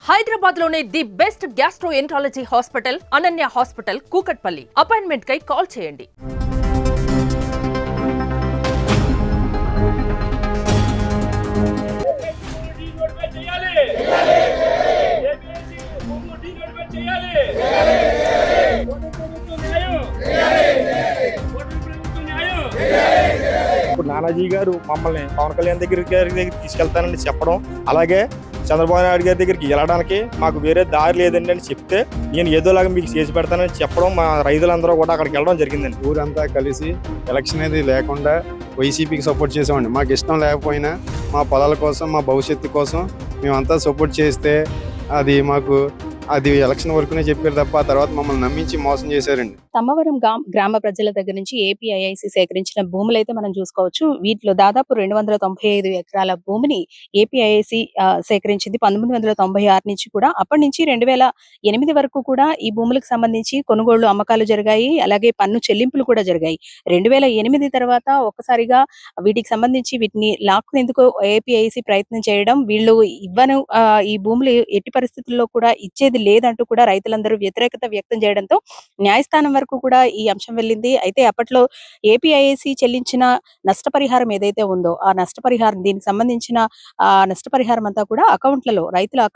హైదరాబాద్ లోనే the best gastroenterology hospital Ananya hospital Kukatpally. Appointment కై call చేయండి. ఇప్పుడు నానాజీ గారు మమ్మల్ని పవన్ కళ్యాణ్ దగ్గరికి తీసుకెళ్తానని చెప్పడం, అలాగే చంద్రబాబు నాయుడు గారి దగ్గరికి వెళ్ళడానికి మాకు వేరే దారి లేదండి అని చెప్తే నేను ఏదోలాగా మీకు చేసి పెడతానని చెప్పడం, మా రైతులందరూ కూడా అక్కడికి వెళ్ళడం జరిగిందండి. ఊరంతా కలిసి ఎలక్షన్ అనేది లేకుండా వైసీపీకి సపోర్ట్ చేసామండి. మాకు ఇష్టం లేకపోయినా మా పొలాల కోసం, మా భవిష్యత్తు కోసం మేమంతా సపోర్ట్ చేస్తే అది ఎలక్షన్ వరకునే చెప్పారు తప్ప ఆ తర్వాత మమ్మల్ని నమ్మించి మోసం చేశారండి. తమ్మవరం గ్రామ ప్రజల దగ్గర నుంచి ఏపీఐఐసి సేకరించిన భూములైతే మనం చూసుకోవచ్చు. వీటిలో దాదాపు 295 ఎకరాల భూమిని ఏపీఐఐసి సేకరించింది 1996 నుంచి కూడా. అప్పటి నుంచి 2008 వరకు కూడా ఈ భూములకు సంబంధించి కొనుగోళ్లు, అమ్మకాలు జరిగాయి. అలాగే పన్ను చెల్లింపులు కూడా జరిగాయి. 2008 తర్వాత ఒక్కసారిగా వీటికి సంబంధించి వీటిని లాక్కునేందుకు ఏపీఐసి ప్రయత్నం చేయడం, వీళ్ళు ఇవ్వను ఈ భూములు ఎట్టి పరిస్థితుల్లో కూడా ఇచ్చేది లేదంటూ కూడా రైతులందరూ వ్యతిరేకత వ్యక్తం చేయడంతో న్యాయస్థానం వరకు కూడా ఈ అంశం వెళ్ళింది. అయితే అప్పట్లో ఏపీఐఏసీ చెల్లించిన నష్టపరిహారం ఏదైతే ఉందో ఆ నష్టపరిహారం, దీనికి సంబంధించిన నష్టపరిహారం అంతా కూడా అకౌంట్లలో, రైతుల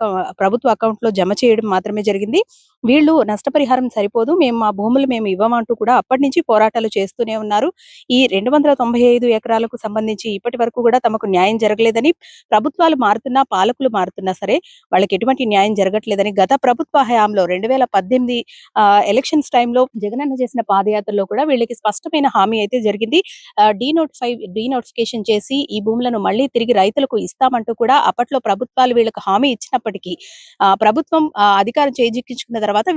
ప్రభుత్వ అకౌంట్ లో జమ చేయడం మాత్రమే జరిగింది. వీళ్ళు నష్టపరిహారం సరిపోదు, మేము మా భూములు మేము ఇవ్వమంటూ కూడా అప్పటి నుంచి పోరాటాలు చేస్తూనే ఉన్నారు. ఈ 295 ఎకరాలకు సంబంధించి ఇప్పటి వరకు కూడా తమకు న్యాయం జరగలేదని, ప్రభుత్వాలు మారుతున్నా, పాలకులు మారుతున్నా సరే వాళ్ళకి ఎటువంటి న్యాయం జరగట్లేదని గత ప్రభుత్వ హయాంలో 2018 ఎలక్షన్స్ టైంలో జగనన్న చేసిన పాదయాత్రలో కూడా వీళ్ళకి స్పష్టమైన హామీ అయితే జరిగింది. డీనోటిఫికేషన్ చేసి ఈ భూములను మళ్ళీ తిరిగి రైతులకు ఇస్తామంటూ కూడా అప్పట్లో ప్రభుత్వాలు వీళ్ళకి హామీ ఇచ్చినప్పటికీ ప్రభుత్వం అధికారం చేజిక్కించుకున్న తర్వాత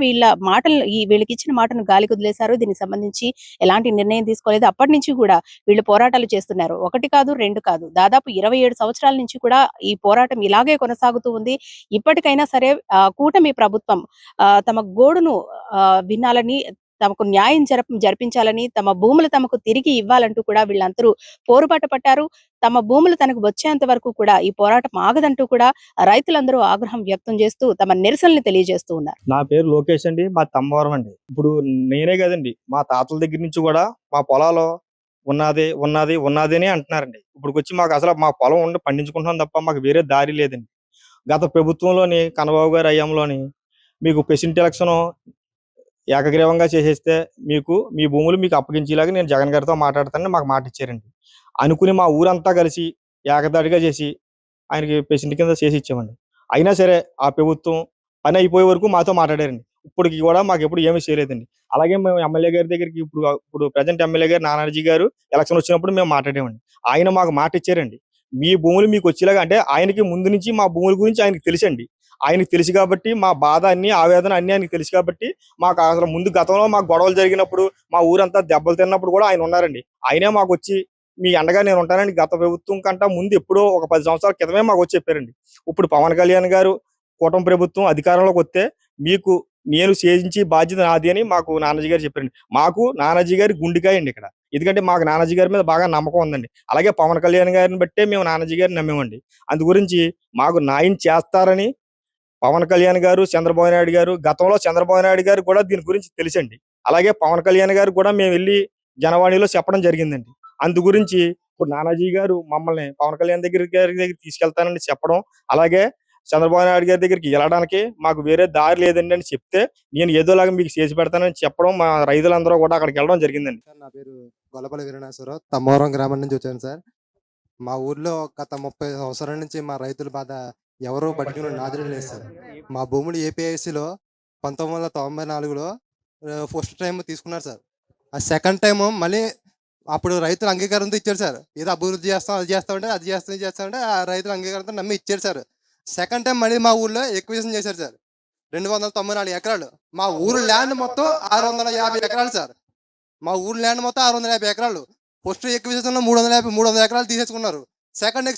వీళ్ళకి ఇచ్చిన మాటను గాలి కుదిలేశారు. దీనికి సంబంధించి ఎలాంటి నిర్ణయం తీసుకోలేదు. అప్పటి నుంచి కూడా వీళ్ళు పోరాటాలు చేస్తున్నారు. 1 కాదు 2 కాదు, దాదాపు 27 సంవత్సరాల నుంచి కూడా ఈ పోరాటం ఇలాగే కొనసాగుతూ ఉంది. ఇప్పటికైనా సరే కూటమి ప్రభుత్వం తమ గోడును వినాలని, తమకు న్యాయం జరిపించాలని, తమ భూములు తమకు తిరిగి ఇవ్వాలంటూ కూడా వీళ్ళందరూ పోరుబాట పట్టారు. తమ భూములు తనకు వచ్చేంత వరకు కూడా ఈ పోరాటం ఆగదంటూ కూడా రైతులందరూ ఆగ్రహం వ్యక్తం చేస్తూ తమ నిరసనని తెలియజేస్తూ ఉన్నారు. నా పేరు లోకేష్ అండి, మా తమ్మవరం అండి. ఇప్పుడు నేనే కదండి, మా తాతల దగ్గర నుంచి కూడా మా పొలాలు ఉన్నది అని అంటున్నారండి. ఇప్పుడు వచ్చి మాకు అసలు మా పొలం ఉండి పండించుకుంటున్నాం తప్ప మాకు వేరే దారి లేదండి. గత ప్రభుత్వంలోని కన్నబాబు గారి హయాంలోని మీకు ప్రెసిడెంట్ ఎలక్షన్ ఏకగ్రీవంగా చేసేస్తే మీ భూములు మీకు అప్పగించేలాగా నేను జగన్ గారితో మాట్లాడతానని మాకు మాట ఇచ్చారండి. అనుకుని మా ఊరంతా కలిసి ఏకదాడిగా చేసి ఆయనకి ప్రెసిడెంట్ కింద చేసి ఇచ్చామండి. అయినా సరే ఆ ప్రభుత్వం పని అయిపోయే వరకు మాతో మాట్లాడారండి. ఇప్పటికి కూడా మాకు ఎప్పుడు ఏమీ చేయలేదండి. అలాగే మేము ఎమ్మెల్యే గారి దగ్గరికి ఇప్పుడు ప్రజెంట్ ఎమ్మెల్యే గారు నానాజీ గారు ఎలక్షన్ వచ్చినప్పుడు మేము మాట్లాడామండి. ఆయన మాకు మాట ఇచ్చారండి, మీ భూములు మీకు వచ్చేలాగా. అంటే ఆయనకి ముందు నుంచి మా భూముల గురించి ఆయనకి తెలుసండి. ఆయనకి తెలుసు కాబట్టి మా బాధ అన్ని, ఆవేదన అన్ని ఆయనకి తెలుసు కాబట్టి మాకు అసలు ముందు గతంలో మాకు గొడవలు జరిగినప్పుడు, మా ఊరంతా దెబ్బలు తిన్నప్పుడు కూడా ఆయన ఉన్నారండి. ఆయనే మాకు వచ్చి మీ అండగా నేను ఉంటానని గత ప్రభుత్వం కంటే ముందు ఎప్పుడో ఒక 10 సంవత్సరాల క్రితమే మాకు వచ్చి చెప్పారండి. ఇప్పుడు పవన్ కళ్యాణ్ గారు కూటమి ప్రభుత్వం అధికారంలోకి వస్తే మీకు నేను చేయించి బాధ్యత నాది అని మాకు నానాజీ గారు చెప్పారండి. మాకు నానాజీ గారి గుండెకాయ అండి ఇక్కడ. ఎందుకంటే మాకు నానాజీ గారి మీద బాగా నమ్మకం ఉందండి. అలాగే పవన్ కళ్యాణ్ గారిని బట్టే మేము నానాజీ గారిని నమ్మేమండి. అందు గురించి మాకు న్యాయం చేస్తారని పవన్ కళ్యాణ్ గారు, చంద్రబాబు నాయుడు గారు, గతంలో చంద్రబాబు నాయుడు గారు కూడా దీని గురించి తెలుసండి. అలాగే పవన్ కళ్యాణ్ గారు కూడా మేము వెళ్ళి జనవాణిలో చెప్పడం జరిగిందండి. అందు గురించి ఇప్పుడు నానాజీ గారు మమ్మల్ని పవన్ కళ్యాణ్ దగ్గరికి తీసుకెళ్తానని చెప్పడం, అలాగే చంద్రబాబు నాయుడు గారి దగ్గరికి వెళ్ళడానికి మాకు వేరే దారి లేదండి అని చెప్తే నేను ఏదోలాగా మీకు చేసి పెడతానని చెప్పడం, మా రైతులందరూ కూడా అక్కడికి వెళ్ళడం జరిగిందండి. నా పేరు గొల్లపల్లి వీరనాశ్వరరావు, తమ్మవరం గ్రామం నుంచి వచ్చాను సార్. మా ఊర్లో గత 30 సంవత్సరాల నుంచి మా రైతుల బాధ ఎవరో పట్టుకుని నాదులు లేదు సార్. మా భూములు ఏపీఐసిలో 1994లో ఫస్ట్ టైం తీసుకున్నారు సార్. ఆ సెకండ్ టైం మళ్ళీ అప్పుడు రైతుల అంగీకారంతో ఇచ్చారు సార్. ఏదో అభివృద్ధి చేస్తాం, అది చేస్తామంటే ఇది చేస్తామంటే ఆ రైతుల అంగీకారంతో నమ్మి ఇచ్చారు సార్. సెకండ్ టైం మళ్ళీ మా ఊర్లో ఎక్విజిషన్ చేశారు సార్. 294 ఎకరాలు. మా ఊరు ల్యాండ్ మొత్తం 650 ఎకరాలు సార్. మా ఊరు ల్యాండ్ మొత్తం 650 ఎకరాలు. ఫస్ట్ ఎక్విజిషన్లో 300 ఎకరాలు తీసేసుకున్నారు. సెకండ్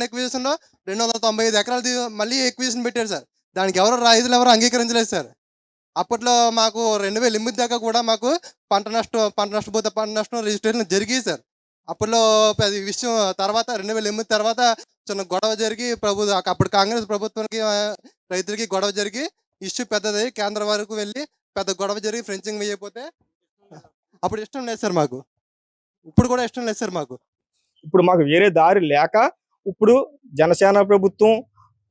ఎక్విజిషన్లో 295 ఎకరాలు మళ్ళీ ఎక్విజిషన్ పెట్టారు సార్. దానికి రైతులు ఎవరు అంగీకరించలేదు సార్. అప్పట్లో మాకు 2008 దాకా కూడా మాకు పంట నష్టం రిజిస్ట్రేషన్ జరిగింది సార్. అప్పట్లో విషయం తర్వాత 2008 తర్వాత చిన్న గొడవ జరిగి అప్పుడు కాంగ్రెస్ ప్రభుత్వానికి రైతులకి గొడవ జరిగి ఇష్యూ పెద్దది కేంద్రం వరకు వెళ్ళి పెద్ద గొడవ జరిగి ఫ్రెంచింగ్ వేయకపోతే అప్పుడు ఇష్టం లేదు సార్ మాకు. ఇప్పుడు కూడా ఇష్టం లేదు సార్ మాకు. ఇప్పుడు మాకు వేరే దారి లేక ఇప్పుడు జనసేన ప్రభుత్వం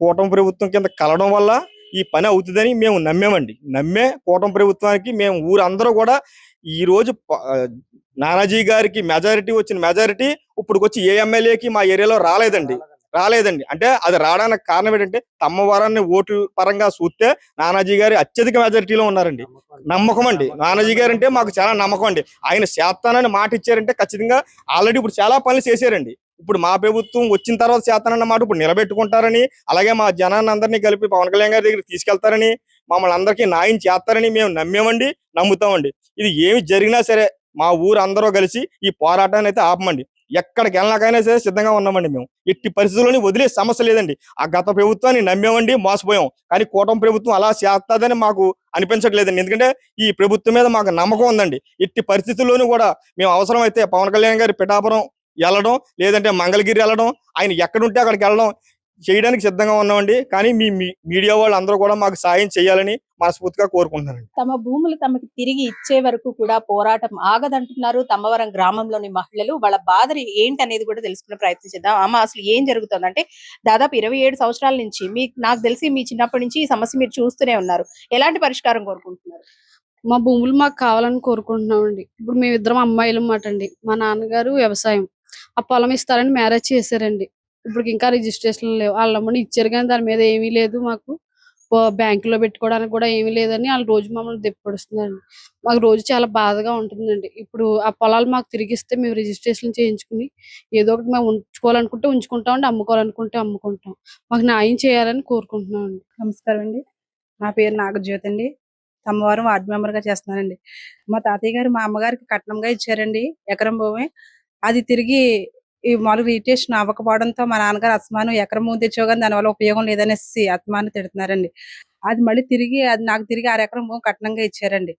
కూటమి ప్రభుత్వం కింద కలవడం వల్ల ఈ పని అవుతుందని మేము నమ్మామండి. నమ్మే కూటమి ప్రభుత్వానికి మేము ఊరందరూ కూడా ఈ రోజు నానాజీ గారికి మెజారిటీ వచ్చిన మెజారిటీ ఇప్పుడు వచ్చి ఏ ఎమ్మెల్యేకి మా ఏరియాలో రాలేదండి. అంటే అది రావడానికి కారణం ఏంటంటే తమ్మవరాన్ని ఓట్ల పరంగా చూస్తే నానాజీ గారి అత్యధిక మెజారిటీలో ఉన్నారండి. నమ్మకం అండి. నానాజీ గారు అంటే మాకు చాలా నమ్మకం అండి. ఆయన చేస్తానని మాట ఇచ్చారంటే ఖచ్చితంగా ఆల్రెడీ ఇప్పుడు చాలా పనులు చేశారండి. ఇప్పుడు మా ప్రభుత్వం వచ్చిన తర్వాత చేస్తానన్న మాట ఇప్పుడు నిలబెట్టుకుంటారని, అలాగే మా జనాన్ని అందరినీ కలిపి పవన్ కళ్యాణ్ గారి దగ్గర తీసుకెళ్తారని, మమ్మల్ని అందరికీ న్యాయం చేస్తారని మేము నమ్మామండి, నమ్ముతామండి. ఇది ఏమి జరిగినా సరే మా ఊరు అందరూ కలిసి ఈ పోరాటాన్ని అయితే ఆపమండి. ఎక్కడికి వెళ్ళినాకైనా సరే సిద్ధంగా ఉన్నామండి. మేము ఎట్టి పరిస్థితుల్లోని వదిలే సమస్య లేదండి. ఆ గత ప్రభుత్వాన్ని నమ్మామండి, మోసపోయాం. కానీ కూటమి ప్రభుత్వం అలా చేస్తుందని మాకు అనిపించట్లేదండి. ఎందుకంటే ఈ ప్రభుత్వం మీద మాకు నమ్మకం ఉందండి. ఎట్టి పరిస్థితుల్లోనూ కూడా మేము అవసరం అయితే పవన్ కళ్యాణ్ గారి పిఠాపురం వెళ్ళడం, లేదంటే మంగళగిరి వెళ్ళడం, ఆయన ఎక్కడుంటే అక్కడికి వెళ్ళడం చేయడానికి సిద్ధంగా ఉన్నామండి. కానీ మీ మీడియా వాళ్ళు అందరూ కూడా మాకు సాయం చేయాలని మనస్ఫూర్తిగా కోరుకుంటున్నానండి. తమ భూములు తమకి తిరిగి ఇచ్చే వరకు కూడా పోరాటం ఆగదంటున్నారు తమ్మవరం గ్రామంలోని మహిళలు. వాళ్ళ బాధ ఏంటనేది కూడా తెలుసుకునే ప్రయత్నం చేద్దాం. అమ్మ, అసలు ఏం జరుగుతుందంటే దాదాపు 27 సంవత్సరాల నుంచి నాకు తెలిసి మీ చిన్నప్పటి నుంచి ఈ సమస్య మీరు చూస్తూనే ఉన్నారు. ఎలాంటి పరిష్కారం కోరుకుంటున్నారు? మా భూములు మాకు కావాలని కోరుకుంటున్నామండి. ఇప్పుడు మేమిద్దరం అమ్మాయిలు అన్నమాట అండి. మా నాన్నగారు వ్యవసాయం, ఆ పొలం ఇస్తారని మ్యారేజ్ చేశారండి. ఇప్పుడు ఇంకా రిజిస్ట్రేషన్ లేవు. వాళ్ళమ్మని ఇచ్చారు కానీ దాని మీద ఏమీ లేదు. మాకు బ్యాంకులో పెట్టుకోవడానికి కూడా ఏమీ లేదని వాళ్ళు రోజు మమ్మల్ని దెప్పొడుస్తున్నారండి. మాకు రోజు చాలా బాధగా ఉంటుందండి. ఇప్పుడు ఆ పొలాలు మాకు తిరిగిస్తే మేము రిజిస్ట్రేషన్ చేయించుకుని ఏదో ఒకటి మేము ఉంచుకోవాలనుకుంటే ఉంచుకుంటామండి, అమ్ముకోవాలనుకుంటే అమ్ముకుంటాం. మాకు న్యాయం చేయాలని కోరుకుంటున్నామండి. నమస్కారం అండి. నా పేరు నాగజ్యోతి అండి. తమ్మవారం వార్డు మెంబర్గా చేస్తున్నానండి. మా తాతయ్య గారు మా అమ్మగారికి కట్నంగా ఇచ్చారండి ఎకరం భూమి. అది తిరిగి ఈ మామూలుగా రిజిస్ట్రేషన్ అవ్వకపోవడంతో మా నాన్నగారు అసమానం ఎకరం భూమి తెచ్చావు కానీ దానివల్ల ఉపయోగం లేదనేసి అసమానం తిడుతున్నారండి. అది మళ్ళీ తిరిగి నాకు తిరిగి 6 ఎకరం భూమి కట్నంగా ఇచ్చారండి.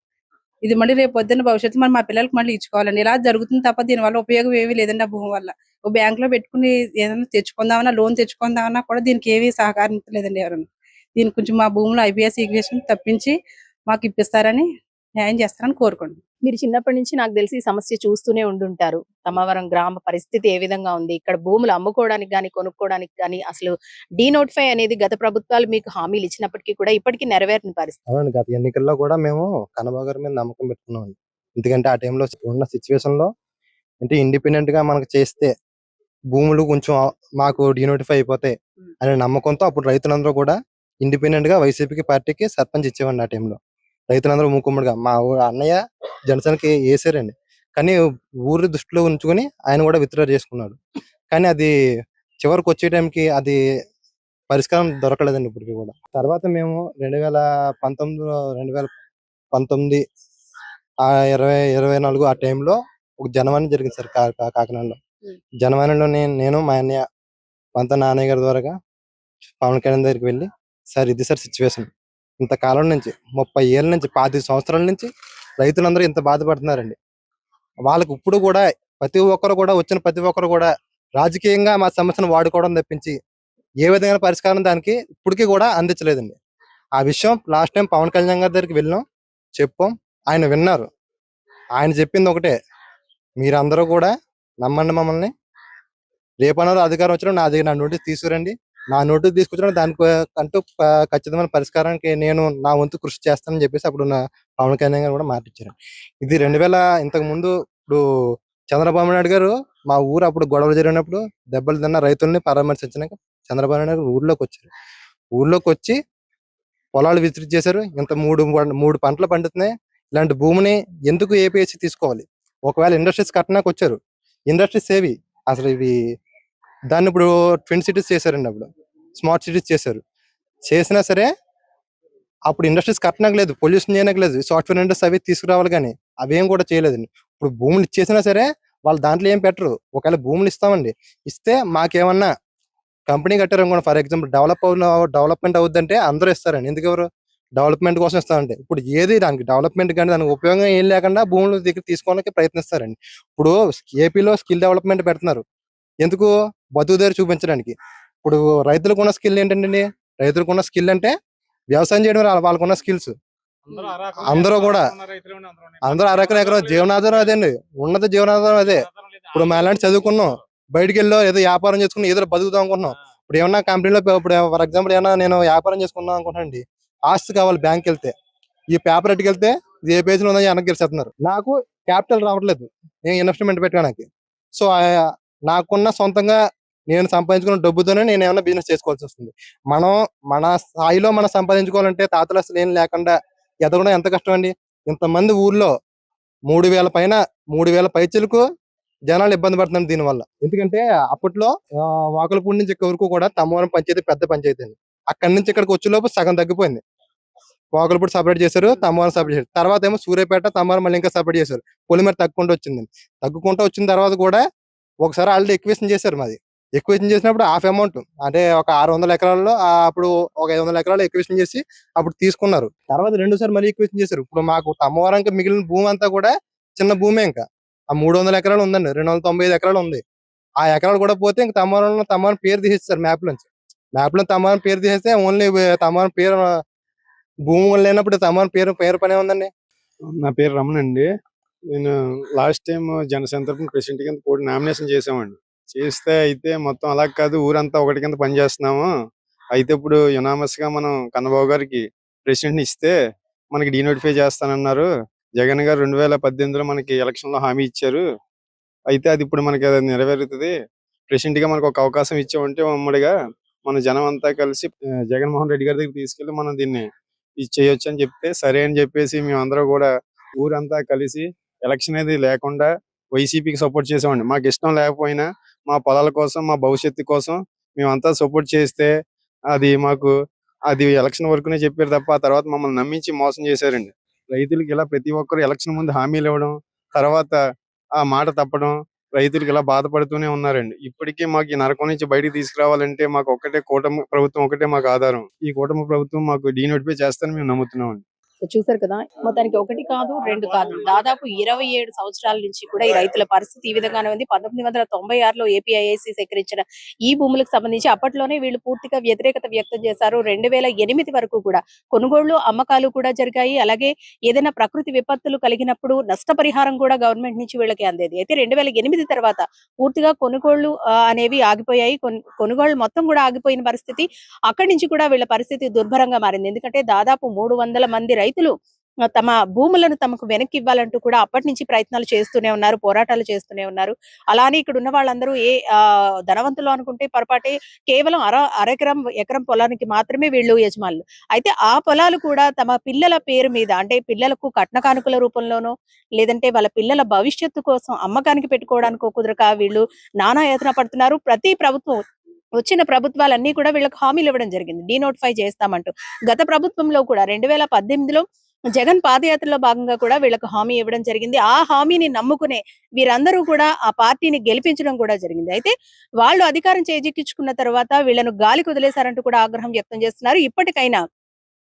ఇది మళ్ళీ రేపు పొద్దున్న భవిష్యత్తు మా పిల్లలకి మళ్ళీ ఇచ్చుకోవాలండి. ఇలా జరుగుతుంది తప్ప దీనివల్ల ఉపయోగం ఏమీ లేదండి. ఆ భూమి వల్ల బ్యాంక్ లో పెట్టుకుని ఏదైనా తెచ్చుకుందామన్నా, లోన్ తెచ్చుకుందామన్నా కూడా దీనికి ఏమీ సహకరించలేదండి ఎవరన్నా. దీనికి కొంచెం మా భూమిలో ఐపీఎస్ ఈక్వేషన్ తప్పించి మాకు ఇప్పిస్తారని, న్యాయం చేస్తారని కోరుకుంటున్నాను. మీరు చిన్నప్పటి నుంచి నాకు తెలిసి ఈ సమస్య చూస్తూనే ఉండుంటారు. తమ్మవరం గ్రామ పరిస్థితి ఏ విధంగా ఉంది, ఇక్కడ భూములు అమ్ముకోవడానికి గానీ కొనుక్కోవడానికి గానీ అసలు డీనోటిఫై అనేది గత ప్రభుత్వాలు మీకు హామీలు ఇచ్చినప్పటికీ కూడా ఇప్పటికీ నెరవేరని పరిస్థితి. అవునండి, గత ఎన్నికల్లో కూడా మేము కన్నబాబు గారి మీద నమ్మకం పెట్టుకున్నాం. ఎందుకంటే ఆ టైంలో ఉన్న సిచ్యువేషన్ లో అంటే ఇండిపెండెంట్ గా మనకు చేస్తే భూములు కొంచెం మాకు డినోటిఫై అయిపోతాయి అనే నమ్మకంతో అప్పుడు రైతులందరూ కూడా ఇండిపెండెంట్ గా వైసీపీకి పార్టీకి సర్పంచ్ ఇచ్చేవాడిని. ఆ టైంలో రైతులందరూ మూకుమ్మడిగా మా అన్నయ్య జనసేనకి వేసారండి. కానీ ఊరి దృష్టిలో ఉంచుకొని ఆయన కూడా విత్డ్రా చేసుకున్నాడు. కానీ అది చివరికి వచ్చే టైంకి అది పరిష్కారం దొరకలేదండి ఇప్పటికి కూడా. తర్వాత మేము 2019 ఆ 2024 ఆ టైంలో ఒక జనవాణి జరిగింది సార్ కాకినాడలో. జనవాణిలో నేను మా అన్నయ్య పంత నాన్నయ్య గారి ద్వారా పవన్ కళ్యాణ్ దగ్గరికి వెళ్ళి, సార్ ఇది సార్ సిచ్యువేషన్, ఇంతకాలం నుంచి 30 ఏళ్ళ నుంచి 25 సంవత్సరాల నుంచి రైతులందరూ ఇంత బాధపడుతున్నారండి. వాళ్ళకి ఇప్పుడు కూడా ప్రతి ఒక్కరు కూడా రాజకీయంగా మా సమస్యను వాడుకోవడం తప్పించి ఏ విధమైన పరిష్కారం దానికి ఇప్పటికీ కూడా అందించలేదండి. ఆ విషయం లాస్ట్ టైం పవన్ కళ్యాణ్ గారి దగ్గరికి వెళ్ళాం, చెప్పాం, ఆయన విన్నారు. ఆయన చెప్పింది ఒకటే, మీరందరూ కూడా నమ్మండి మమ్మల్ని, రేపన్నారు అధికారం వచ్చినా నా నోటీస్ తీసుకురండి, నా నోటీస్ తీసుకొచ్చిన దానికి అంటూ ఖచ్చితమైన పరిష్కారానికి నేను నా వంతు కృషి చేస్తానని చెప్పేసి అప్పుడు పవన్ కళ్యాణ్ గారు కూడా మాటిచ్చారు. ఇది 2000 ఇంతకు ముందు ఇప్పుడు చంద్రబాబు నాయుడు గారు మా ఊరు అప్పుడు గొడవలు జరిగినప్పుడు దెబ్బలు తిన్న రైతుల్ని పరామర్శించడానికి చంద్రబాబు నాయుడు గారు ఊర్లోకి వచ్చారు. ఊర్లోకి వచ్చి పొలాలు విజిట్ చేశారు. ఇంత 3 పంటలు పండుతున్నాయి, ఇలాంటి భూమిని ఎందుకు ఏపీఎస్సీ తీసుకోవాలి? ఒకవేళ ఇండస్ట్రీస్ కట్టడానికి వచ్చారు, ఇండస్ట్రీస్ ఏవి అసలు ఇవి? దాన్ని ఇప్పుడు ట్విన్ సిటీస్ చేశారండి, అప్పుడు స్మార్ట్ సిటీస్ చేసినా సరే అప్పుడు ఇండస్ట్రీస్ కట్టడానికి లేదు, పొల్యూషన్ చేయడానికి లేదు, సాఫ్ట్వేర్ ఇండస్ట్రీస్ అవి తీసుకురావాలి, కానీ అవేం కూడా చేయలేదండి. ఇప్పుడు భూములు ఇచ్చేసినా సరే వాళ్ళు దాంట్లో ఏం పెట్టరు. ఒకవేళ భూములు ఇస్తామండి, ఇస్తే మాకేమన్నా కంపెనీ కట్టారు అనుకోండి, ఫర్ ఎగ్జాంపుల్ డెవలప్మెంట్ అవుద్దంటే అందరూ ఇస్తారండి. ఎందుకు ఎవరు డెవలప్మెంట్ కోసం ఇస్తామంటే, ఇప్పుడు ఏది దానికి డెవలప్మెంట్ కానీ దానికి ఉపయోగం ఏం లేకుండా భూముల దగ్గర తీసుకోవడానికి ప్రయత్నిస్తారండి. ఇప్పుడు ఏపీలో స్కిల్ డెవలప్మెంట్ పెడుతున్నారు, ఎందుకు? బతుకుదారి చూపించడానికి. ఇప్పుడు రైతులకు ఉన్న స్కిల్ ఏంటండి? రైతులకు ఉన్న స్కిల్ అంటే వ్యవసాయం చేయడం వాళ్ళకున్న స్కిల్స్ అందరూ కూడా అందరూ ఎకరం జీవనాధారం అదే అండి, ఉన్నత జీవనాధారం అదే. ఇప్పుడు మా ఇలాంటి చదువుకున్నాం, బయటికి వెళ్ళో ఏదో వ్యాపారం చేసుకుని ఏదో బతుకుతాం అనుకుంటున్నాం. ఇప్పుడు ఏమన్నా కంపెనీలో ఇప్పుడు ఫర్ ఎగ్జాంపుల్ ఏమన్నా నేను వ్యాపారం చేసుకున్నాం అనుకుంటానండి, ఆస్తి కావాలి బ్యాంక్ వెళ్తే, ఈ పేపర్ ఎట్టుకెళ్తే ఇది ఏ పేజీలో ఉందో వెనక్కి గెలిచేస్తున్నారు. నాకు క్యాపిటల్ రావట్లేదు నేను ఇన్వెస్ట్మెంట్ పెట్టడానికి. సో నాకున్న సొంతంగా నేను సంపాదించుకున్న డబ్బుతోనే నేను ఏమైనా బిజినెస్ చేసుకోవాల్సి వస్తుంది. మనం మన స్థాయిలో మనం సంపాదించుకోవాలంటే తాతలు అసలు ఏం లేకుండా ఎదగడం ఎంత కష్టం అండి. ఇంతమంది ఊర్లో 3,000 పైచలకు జనాలు ఇబ్బంది పడుతున్నారు దీనివల్ల. ఎందుకంటే అప్పట్లో వాకలపూడి నుంచి ఇక్కడ వరకు కూడా తమ్మవరం పంచాయతీ పెద్ద పంచాయతీ అండి. అక్కడి నుంచి ఇక్కడికి వచ్చేలోపు సగం తగ్గిపోయింది. వాకలపూడి సపరేట్ చేశారు, తమ్మవరం సపరేట్ చేశారు. తర్వాత ఏమో సూర్యాపేట, తమ్మవరం మళ్ళీ ఇంకా సపరేట్ చేశారు. పొలిమేర తగ్గుకుంటూ వచ్చిన తర్వాత కూడా ఒకసారి ఆల్రెడీ ఎక్వేషన్ చేశారు. మాది ఎక్వేషన్ చేసినప్పుడు హాఫ్ అమౌంట్ అంటే ఒక 600 ఎకరాల్లో అప్పుడు ఒక 500 ఎకరాలు ఎక్వేషన్ చేసి అప్పుడు తీసుకున్నారు. తర్వాత 2సారి మళ్ళీ ఎక్వేషన్ చేశారు. ఇప్పుడు మాకు తమ్మవరంకి మిగిలిన భూమి అంతా కూడా చిన్న భూమే. ఇంకా ఆ 300 ఎకరాలు ఉందండి, 295 ఎకరాలు ఉంది. ఆ ఎకరాలు కూడా పోతే ఇంకా తమ్మవరం పేరు తీసేస్తారు మ్యాప్ నుంచి. తమ్మవరం పేరు తీసేస్తే ఓన్లీ తమ్మవరం పేరు భూమి లేనప్పుడు తమ్మవరం పేరు పనే ఉందండి. నా పేరు రమణ అండి. నేను లాస్ట్ టైం జనసేన తరపున ప్రెసిడెంట్ కింద పోటీ నామినేషన్ చేసామండి. చేస్తే అయితే మొత్తం అలా కాదు, ఊరంతా ఒకటి కింద పనిచేస్తున్నాము. అయితే ఇప్పుడు యునామస్ గా మనం కన్నబాబు గారికి ప్రెసిడెంట్ ఇస్తే మనకి డీనోటిఫై చేస్తానన్నారు. జగన్ గారు 2018లో మనకి ఎలక్షన్ లో హామీ ఇచ్చారు. అయితే అది ఇప్పుడు మనకి అది నెరవేరుతుంది. ప్రెసిడెంట్ గా మనకు ఒక అవకాశం ఇచ్చామంటే ఉమ్మడిగా మన జనం అంతా కలిసి జగన్మోహన్ రెడ్డి గారి దగ్గర తీసుకెళ్లి మనం దీన్ని ఇది చేయొచ్చు అని చెప్తే సరే అని చెప్పేసి మేమందరూ కూడా ఊరంతా కలిసి ఎలక్షన్ అనేది లేకుండా వైసీపీకి సపోర్ట్ చేసామండి. మాకు ఇష్టం లేకపోయినా మా పొలాల కోసం, మా భవిష్యత్తు కోసం మేమంతా సపోర్ట్ చేస్తే అది ఎలక్షన్ వరకునే చెప్పారు తప్ప ఆ తర్వాత మమ్మల్ని నమ్మించి మోసం చేశారండి. రైతులకి ఇలా ప్రతి ఒక్కరు ఎలక్షన్ ముందు హామీలు ఇవ్వడం, తర్వాత ఆ మాట తప్పడం, రైతులకి ఇలా బాధపడుతూనే ఉన్నారండి. ఇప్పటికీ మాకు ఈ నరకం నుంచి బయటికి తీసుకురావాలంటే మాకు కూటమి ప్రభుత్వం ఒకటే మాకు ఆధారం. ఈ కూటమి ప్రభుత్వం మాకు డీనోటిఫై చేస్తారని మేము నమ్ముతున్నామండి. చూసారు కదా, మొత్తానికి 1 కాదు 2 కాదు, దాదాపు 27 సంవత్సరాల నుంచి కూడా ఈ రైతుల పరిస్థితి ఈ విధంగానే ఉంది. 1996లో ఏపీఐఐసి సేకరించిన ఈ భూములకు సంబంధించి అప్పట్లోనే వీళ్ళు పూర్తిగా వ్యతిరేకత వ్యక్తం చేశారు. 2008 వరకు కూడా కొనుగోళ్లు, అమ్మకాలు కూడా జరిగాయి. అలాగే ఏదైనా ప్రకృతి విపత్తులు కలిగినప్పుడు నష్టపరిహారం కూడా గవర్నమెంట్ నుంచి వీళ్ళకి అందేది. అయితే 2008 తర్వాత పూర్తిగా కొనుగోళ్లు అనేవి ఆగిపోయాయి. కొనుగోళ్లు మొత్తం కూడా ఆగిపోయిన పరిస్థితి. అక్కడి నుంచి కూడా వీళ్ళ పరిస్థితి దుర్భరంగా మారింది. ఎందుకంటే దాదాపు 300 మంది రైతులు తమ భూములను తమకు వెనక్కి ఇవ్వాలంటూ కూడా అప్పటి నుంచి ప్రయత్నాలు చేస్తూనే ఉన్నారు, పోరాటాలు చేస్తూనే ఉన్నారు. అలానే ఇక్కడ ఉన్న వాళ్ళందరూ ధనవంతులు అనుకుంటే పొరపాటే. కేవలం ఎకరం పొలానికి మాత్రమే వీళ్ళు యజమానులు. అయితే ఆ పొలాలు కూడా తమ పిల్లల పేరు మీద, అంటే పిల్లలకు కట్న కానుకల రూపంలోనో లేదంటే వాళ్ళ పిల్లల భవిష్యత్తు కోసం అమ్మకానికి పెట్టుకోవడానికో కుదరక వీళ్ళు నానా యాతన పడుతున్నారు. ప్రతి ప్రభుత్వం వచ్చిన ప్రభుత్వాలన్నీ కూడా వీళ్ళకి హామీలు ఇవ్వడం జరిగింది, డీనోటిఫై చేస్తామంటూ. గత ప్రభుత్వంలో కూడా 2018లో జగన్ పాదయాత్రలో భాగంగా కూడా వీళ్ళకు హామీ ఇవ్వడం జరిగింది. ఆ హామీని నమ్ముకునే వీరందరూ కూడా ఆ పార్టీని గెలిపించడం కూడా జరిగింది. అయితే వాళ్ళు అధికారం చేజిక్కించుకున్న తర్వాత వీళ్ళను గాలి కుదిలేశారంటూ కూడా ఆగ్రహం వ్యక్తం చేస్తున్నారు. ఇప్పటికైనా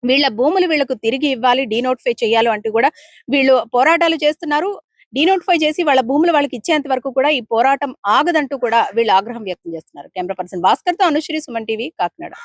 వీళ్ళ భూములు వీళ్ళకు తిరిగి ఇవ్వాలి, డీనోటిఫై చేయాలి అంటూ కూడా వీళ్ళు పోరాటాలు చేస్తున్నారు. డీనోటిఫై చేసి వాళ్ళ భూములు వాళ్ళకి ఇచ్చేంత వరకు కూడా ఈ పోరాటం ఆగదంటూ కూడా వీళ్ళు ఆగ్రహం వ్యక్తం చేస్తున్నారు. కెమెరా పర్సన్ భాస్కర్ తో అనుశ్రీ, సుమన్ టీవీ, కాకినాడ.